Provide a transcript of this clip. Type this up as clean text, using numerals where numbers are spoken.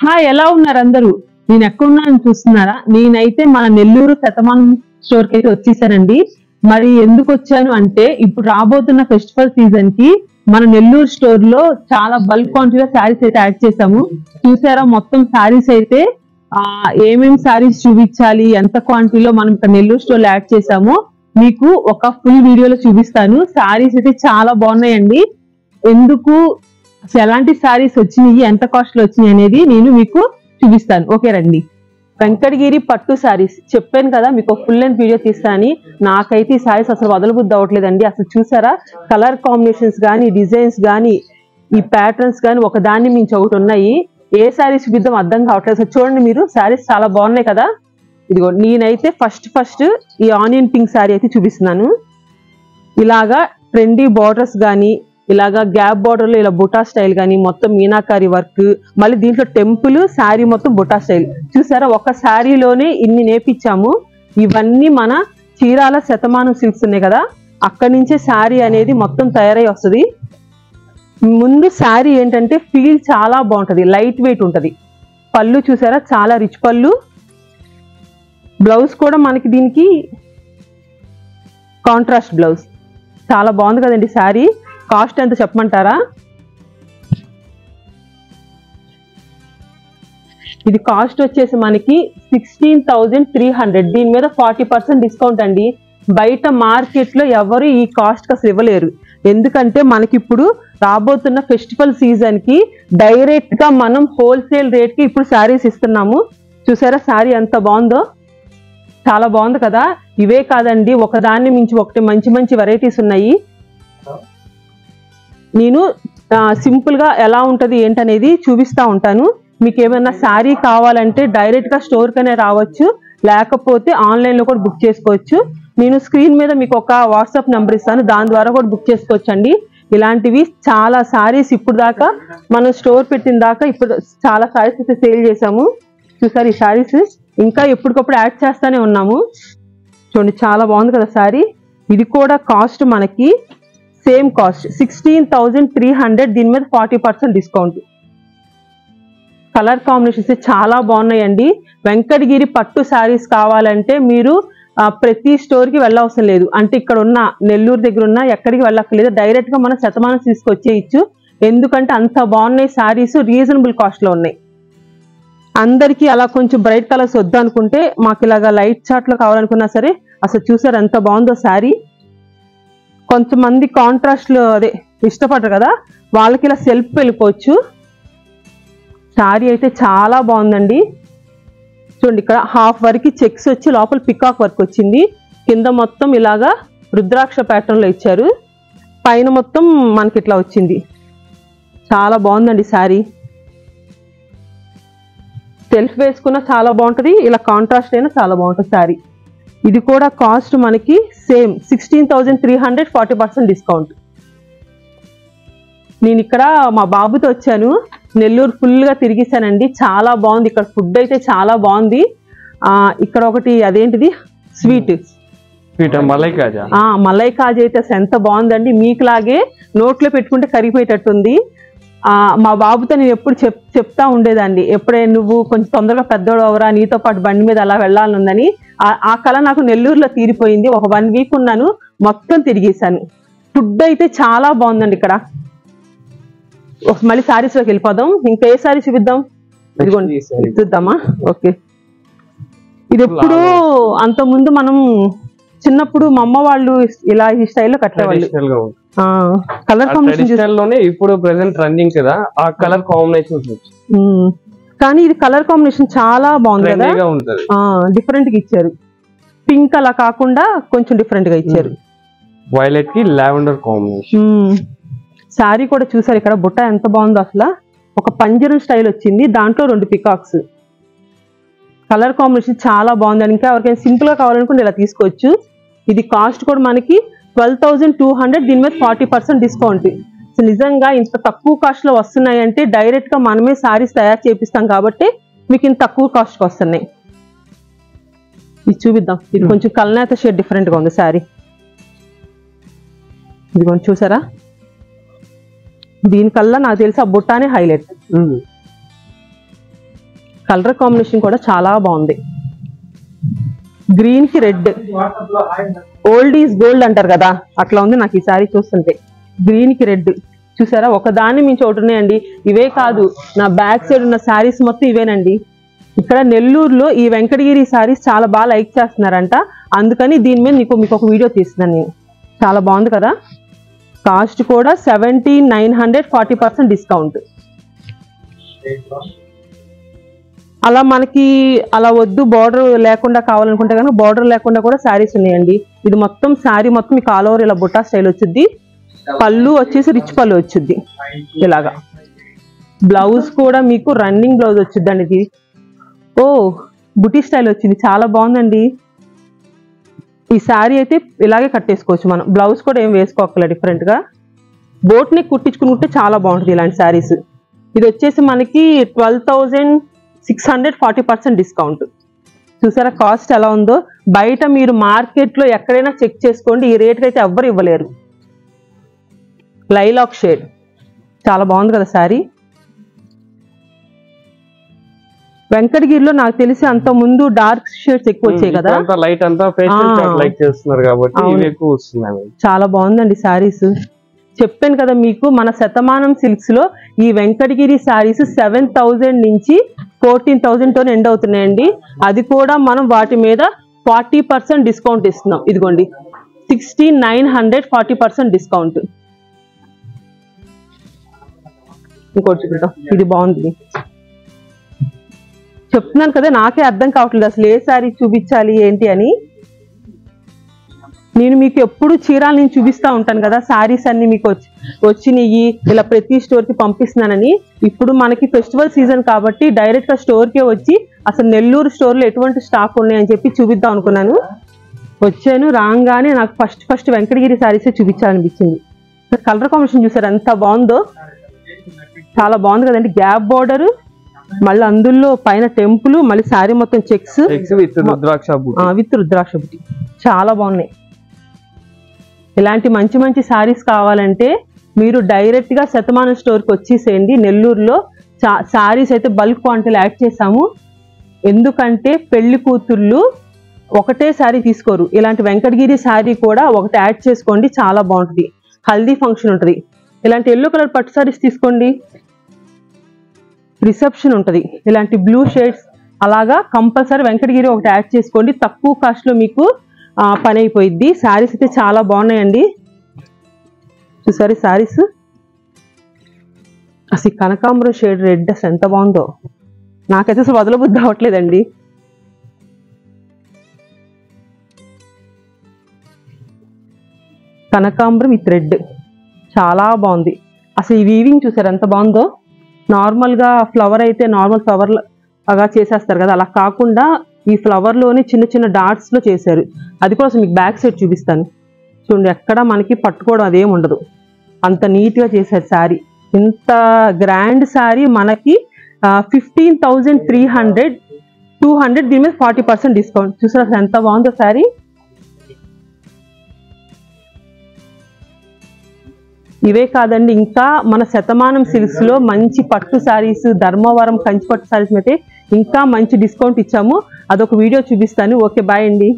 Hi, ఎలా ఉన్నారు అందరూ? నేను ఎక్కడున్నాను చూస్తున్నారా? నేనైతే మన నెల్లూరు శతమానం స్టోర్ కి అయితే వచ్చేసానండి. మరి ఎందుకు వచ్చాను అంటే, ఇప్పుడు రాబోతున్న ఫెస్టివల్ సీజన్ కి మన నెల్లూరు స్టోర్ లో చాలా బల్క్ క్వాంటిటీలో శారీస్ అయితే యాడ్ చేసాము. చూసారా, మొత్తం శారీస్ అయితే ఏమేమి శారీస్ చూపించాలి, ఎంత క్వాంటిటీలో మనం ఇక్కడ నెల్లూరు స్టోర్ లో యాడ్ చేసామో మీకు ఒక ఫుల్ వీడియోలో చూపిస్తాను. శారీస్ అయితే చాలా బాగున్నాయండి. ఎందుకు, ఎలాంటి శారీస్ వచ్చినాయి, ఎంత కాస్ట్ లో వచ్చినాయి అనేది నేను మీకు చూపిస్తాను. ఓకే రండి. వెంకటగిరి పట్టు శారీస్ చెప్పాను కదా, మీకు ఫుల్ లెంత్ వీడియో తీస్తానని. నాకైతే ఈ శారీస్ అసలు వదలబుద్ధి అవ్వట్లేదండి. అసలు చూసారా, కలర్ కాంబినేషన్స్ కానీ, డిజైన్స్ కానీ, ఈ ప్యాటర్న్స్ కానీ ఒకదాన్ని మించి ఒకటి ఉన్నాయి. ఏ శారీస్ చూపిద్దాం అర్థం కావట్లేదు. అసలు చూడండి మీరు, శారీస్ చాలా బాగున్నాయి కదా. ఇదిగో నేనైతే ఫస్ట్ ఈ ఆనియన్ పింక్ శారీ అయితే చూపిస్తున్నాను. ఇలాగా ట్రెండీ బార్డర్స్ కానీ, ఇలాగా గ్యాప్ బార్డర్ లో ఇలా బుటా స్టైల్ కానీ, మొత్తం మీనాకారి వర్క్, మళ్ళీ దీంట్లో టెంపుల్, శారీ మొత్తం బుటా స్టైల్. చూసారా, ఒక శారీలోనే ఇన్ని నేర్పించాము. ఇవన్నీ మన చీరాల శతమానం సిల్క్స్ ఉన్నాయి కదా, అక్కడి నుంచే శారీ అనేది మొత్తం తయారై వస్తుంది. ముందు శారీ ఏంటంటే ఫీల్ చాలా బాగుంటది, లైట్ వెయిట్ ఉంటది. పళ్ళు చూసారా, చాలా రిచ్ పళ్ళు. బ్లౌజ్ కూడా మనకి దీనికి కాంట్రాస్ట్ బ్లౌజ్. చాలా బాగుంది కదండి శారీ. కాస్ట్ ఎంత చెప్పమంటారా? ఇది కాస్ట్ వచ్చేసి మనకి 16,300. దీని మీద 40% డిస్కౌంట్ అండి. బయట మార్కెట్ లో ఎవరు ఈ కాస్ట్ కి అసలు ఇవ్వలేరు. ఎందుకంటే మనకి ఇప్పుడు రాబోతున్న ఫెస్టివల్ సీజన్ కి డైరెక్ట్ గా మనం హోల్సేల్ రేట్ కి ఇప్పుడు శారీస్ ఇస్తున్నాము. చూసారా శారీ ఎంత బాగుందో, చాలా బాగుంది కదా. ఇవే కాదండి, ఒకదాన్ని మించి ఒకటి మంచి మంచి వెరైటీస్ ఉన్నాయి. నేను సింపుల్ గా ఎలా ఉంటది ఏంటనేది చూపిస్తా ఉంటాను. మీకు ఏమైనా శారీ కావాలంటే డైరెక్ట్ గా స్టోర్ కనే రావచ్చు, లేకపోతే ఆన్లైన్ లో కూడా బుక్ చేసుకోవచ్చు. నేను స్క్రీన్ మీద మీకు ఒక వాట్సాప్ నెంబర్ ఇస్తాను, దాని ద్వారా కూడా బుక్ చేసుకోవచ్చు అండి. ఇలాంటివి చాలా శారీస్ ఇప్పుడు దాకా మనం స్టోర్ పెట్టిన దాకా ఇప్పుడు చాలా శారీస్ అయితే సేల్ చేసాము. చూసారు, ఈ శారీస్ ఇంకా ఎప్పటికప్పుడు యాడ్ చేస్తానే ఉన్నాము. చూడండి, చాలా బాగుంది కదా శారీ. ఇది కూడా కాస్ట్ మనకి సేమ్ కాస్ట్ 16,300. దీని మీద 40% డిస్కౌంట్. కలర్ కాంబినేషన్స్ చాలా బాగున్నాయండి. వెంకటగిరి పట్టు శారీస్ కావాలంటే మీరు ప్రతి స్టోర్ కి వెళ్ళవసరం లేదు. అంటే ఇక్కడ ఉన్న నెల్లూరు దగ్గర ఉన్న ఎక్కడికి వెళ్ళక్కర్లేదు, డైరెక్ట్ గా మనం శతమానం తీసుకొచ్చేయచ్చు. ఎందుకంటే అంత బాగున్నాయి శారీస్, రీజనబుల్ కాస్ట్ లో ఉన్నాయి. అందరికీ అలా కొంచెం బ్రైట్ కలర్స్ వద్దు అనుకుంటే, మాకు ఇలాగా లైట్ చార్ట్ లో కావాలనుకున్నా సరే, అసలు చూసారు ఎంత బాగుందో శారీ. కొంతమంది కాంట్రాస్ట్ లో అదే ఇష్టపడరు కదా, వాళ్ళకి ఇలా సెల్ఫ్ వెళ్ళిపోవచ్చు. శారీ అయితే చాలా బాగుందండి. చూడండి, ఇక్కడ హాఫ్ వరకు చెక్స్ వచ్చి లోపల పికాక్ వర్క్ వచ్చింది. కింద మొత్తం ఇలాగా రుద్రాక్ష ప్యాటర్న్ లో ఇచ్చారు. పైన మొత్తం మనకి ఇట్లా వచ్చింది. చాలా బాగుందండి శారీ. సెల్ఫ్ వేసుకున్నా చాలా బాగుంటది, ఇలా కాంట్రాస్ట్ అయినా చాలా బాగుంటుంది శారీ. ఇది కూడా కాస్ట్ మనకి సేమ్ 16,300, 40% డిస్కౌంట్. నేను ఇక్కడ మా బాబుతో వచ్చాను, నెల్లూరు ఫుల్ గా తిరిగిస్తానండి. చాలా బాగుంది ఇక్కడ, ఫుడ్ అయితే చాలా బాగుంది. ఇక్కడ ఒకటి అదేంటిది స్వీట్ మలై కాజా. మలై కాజా అయితే ఎంత బాగుందండి, మీకులాగే నోట్లో పెట్టుకుంటే కరిగిపోయేటట్టుంది. మా బాబుతో నేను ఎప్పుడు చెప్తా ఉండేదాన్ని, ఎప్పుడైనా నువ్వు కొంచెం తొందరగా పెద్దోడు అవరా, నీతో పాటు బండి మీద అలా వెళ్ళాలనుందని. ఆ కళ నాకు నెల్లూరులో తీరిపోయింది. ఒక 1 వీక్ ఉన్నాను, మొత్తం తిరిగేశాను. ఫుడ్ అయితే చాలా బాగుందండి ఇక్కడ. మళ్ళీ శారీస్ లోకి వెళ్ళిపోదాం. ఇంకా ఏ శారీ చూపిద్దాం, ఇదిగోండి చూద్దామా. ఓకే, ఇది ఎప్పుడు అంత ముందు మనం చిన్నప్పుడు మా అమ్మ వాళ్ళు ఇలా ఈ స్టైల్లో కట్టేవాళ్ళు. కలర్ కాంబినేషన్ లోనే ఇప్పుడు ప్రెసెంట్ ట్రెండింగ్ కదా, ఆ కలర్ కాంబినేషన్స్. కానీ ఇది కలర్ కాంబినేషన్ చాలా బాగుంది కదా, డిఫరెంట్ గా ఇచ్చారు. పింక్ అలా కాకుండా కొంచెం డిఫరెంట్ గా ఇచ్చారు. వైలెట్ కి లావెండర్ కాంబినేషన్. శారీ కూడా చూసారు, ఇక్కడ బుట్ట ఎంత బాగుందో అసలు. ఒక పంజరం స్టైల్ వచ్చింది, దాంట్లో 2 పికాక్స్. కలర్ కాంబినేషన్ చాలా బాగుంది. ఇంకా ఎవరికైనా సింపుల్ గా కావాలనుకుంటే ఇలా తీసుకోవచ్చు. ఇది కాస్ట్ కూడా మనకి 12,200. దీని మీద 40% డిస్కౌంట్. నిజంగా ఇంత తక్కువ కాస్ట్ లో వస్తున్నాయి అంటే డైరెక్ట్ గా మనమే శారీస్ తయారు చేపిస్తాం కాబట్టి మీకు ఇంత తక్కువ కాస్ట్ కి వస్తున్నాయి. ఇది చూపిద్దాం. ఇది కొంచెం కల్నేత షేడ్ డిఫరెంట్ గా ఉంది శారీ. ఇది కొంచెం చూసారా, దీనికల్లా నాకు తెలిసి ఆ బుట్టానే హైలైట్. కలర్ కాంబినేషన్ కూడా చాలా బాగుంది. గ్రీన్ కి రెడ్, ఓల్డ్ ఈజ్ గోల్డ్ అంటారు కదా, అట్లా ఉంది నాకు ఈ సారీ చూస్తుంటే. గ్రీన్ కి రెడ్ చూసారా, ఒకదాన్ని మించి ఒకటి ఉన్నాయండి. ఇవే కాదు, నా బ్యాక్ సైడ్ ఉన్న శారీస్ మొత్తం ఇవేనండి. ఇక్కడ నెల్లూరులో ఈ వెంకటగిరి శారీస్ చాలా బాగా లైక్ చేస్తున్నారంట, అందుకని దీని మీద మీకు ఒక వీడియో తీస్తున్నాను నేను. చాలా బాగుంది కదా. కాస్ట్ కూడా 17,900, 40% డిస్కౌంట్. అలా మనకి అలా వద్దు, బార్డర్ లేకుండా కావాలనుకుంటే కనుక బార్డర్ లేకుండా కూడా శారీస్ ఉన్నాయండి. ఇది మొత్తం శారీ మొత్తం మీకు ఆల్ ఓవర్ ఇలా బుట్టా స్టైల్ వచ్చింది. పళ్ళు వచ్చేసి రిచ్ పళ్ళు వచ్చింది ఇలాగా. బ్లౌజ్ కూడా మీకు రన్నింగ్ బ్లౌజ్ వచ్చిందండి. ఇది ఓ బుటీ స్టైల్ వచ్చింది, చాలా బాగుందండి. ఈ శారీ అయితే ఇలాగే కట్టేసుకోవచ్చు మనం, బ్లౌజ్ కూడా ఏం వేసుకోవాలి డిఫరెంట్ గా. బోట్ నెక్ కుట్టించుకుంటే చాలా బాగుంటుంది ఇలాంటి శారీస్. ఇది వచ్చేసి మనకి 12,600, 40% డిస్కౌంట్. చూసారా కాస్ట్ ఎలా ఉందో. బయట మీరు మార్కెట్ లో ఎక్కడైనా చెక్ చేసుకోండి, ఈ రేట్ అయితే ఎవ్వరు ఇవ్వలేరు. లైలాక్ షేడ్ చాలా బాగుంది కదా శారీ. వెంకటగిరిలో నాకు తెలిసి అంత ముందు డార్క్ షేడ్స్ ఎక్కువ వచ్చాయి కదా, లైట్ అంతా లైక్ చేస్తున్నారు కాబట్టి ఇవి ఎక్కువ వస్తున్నాయి. చాలా బాగుందండి శారీస్. చెప్పాను కదా మీకు, మన శతమానం సిల్క్స్ లో ఈ వెంకటగిరి శారీస్ 7,000 నుంచి 14,000 తో ఎండ్ అవుతున్నాయండి. అది కూడా మనం వాటి మీద 40% డిస్కౌంట్ ఇస్తున్నాం. ఇదిగోండి 16,900, 40% డిస్కౌంట్. ఇంకోటి చూద్దాం, ఇది బాగుంది. చెప్తున్నాను కదా, నాకే అర్థం కావట్లేదు అసలు ఏ శారీ చూపించాలి ఏంటి అని. నేను మీకు ఎప్పుడు చీరాలు నేను చూపిస్తూ ఉంటాను కదా, శారీస్ అన్ని మీకు వచ్చినాయి ఇలా ప్రతి స్టోర్ కి పంపిస్తున్నానని. ఇప్పుడు మనకి ఫెస్టివల్ సీజన్ కాబట్టి డైరెక్ట్ గా స్టోర్ కే వచ్చి అసలు నెల్లూరు స్టోర్ లో ఎటువంటి స్టాక్ ఉన్నాయని చెప్పి చూపిద్దాం అనుకున్నాను. వచ్చాను, రాగానే నాకు ఫస్ట్ వెంకటగిరి శారీసే చూపించాలనిపించింది. కలర్ కాంబినేషన్ చూసారు ఎంత బాగుందో, చాలా బాగుంది కదండి. గ్యాప్ బార్డర్, మళ్ళీ అందులో పైన టెంపుల్, మళ్ళీ శారీ మొత్తం చెక్స్ విత్ రుద్రాక్ష బుట్టి చాలా బాగున్నాయి. ఇలాంటి మంచి మంచి శారీస్ కావాలంటే మీరు డైరెక్ట్ గా శతమానం స్టోర్ కి వచ్చేసేయండి. నెల్లూరులో శారీస్ అయితే బల్క్ క్వాంటిటీలో యాడ్ చేసాము. ఎందుకంటే పెళ్లి కూతుర్లు ఒకటే శారీ తీసుకోరు, ఇలాంటి వెంకటగిరి శారీ కూడా ఒకటి యాడ్ చేసుకోండి, చాలా బాగుంటుంది. హల్దీ ఫంక్షన్ ఉంటుంది, ఇలాంటి ఎల్లో కలర్ పట్టు శారీస్ తీసుకోండి, రిసెప్షన్ ఉంటుంది, ఇలాంటి బ్లూ షేడ్స్ అలాగా కంపల్సరీ వెంకటగిరి ఒకటి యాడ్ చేసుకోండి. తక్కువ కాస్ట్ లో మీకు పని అయిపోయింది. శారీస్ అయితే చాలా బాగున్నాయండి. చూసారి శారీస్ అసలు కనకాంబరం షేడ్ రెడ్ అసలు ఎంత బాగుందో, నాకైతే అసలు వదలబుద్ధి అవ్వట్లేదండి. కనకాంబరం విత్ రెడ్ చాలా బాగుంది. అసలు ఈ వీవింగ్ చూసారు ఎంత బాగుందో. నార్మల్ గా ఫ్లవర్ అయితే నార్మల్ ఫ్లవర్ లాగా చేసేస్తారు కదా, అలా కాకుండా ఈ ఫ్లవర్ లోనే చిన్న చిన్న డాట్స్ లో చేశారు. అది కూడా మీకు బ్యాక్ సైడ్ చూపిస్తాను చూడండి. ఎక్కడ మనకి పట్టుకోవడం అదేం ఉండదు, అంత నీట్ గా చేశారు శారీ. ఇంత గ్రాండ్ శారీ మనకి 15,300, 200, దీని మీద 40% డిస్కౌంట్. చూసారు అసలు ఎంత బాగుందో శారీ. ఇవే కాదండి, ఇంకా మన శతమానం సిల్క్స్ లో మంచి పట్టు శారీస్, ధర్మవరం కంచి పట్టు శారీస్ అయితే ఇంకా మంచి డిస్కౌంట్ ఇచ్చాము. అదొక వీడియో చూపిస్తాను. ఓకే, బాయ్ అండి.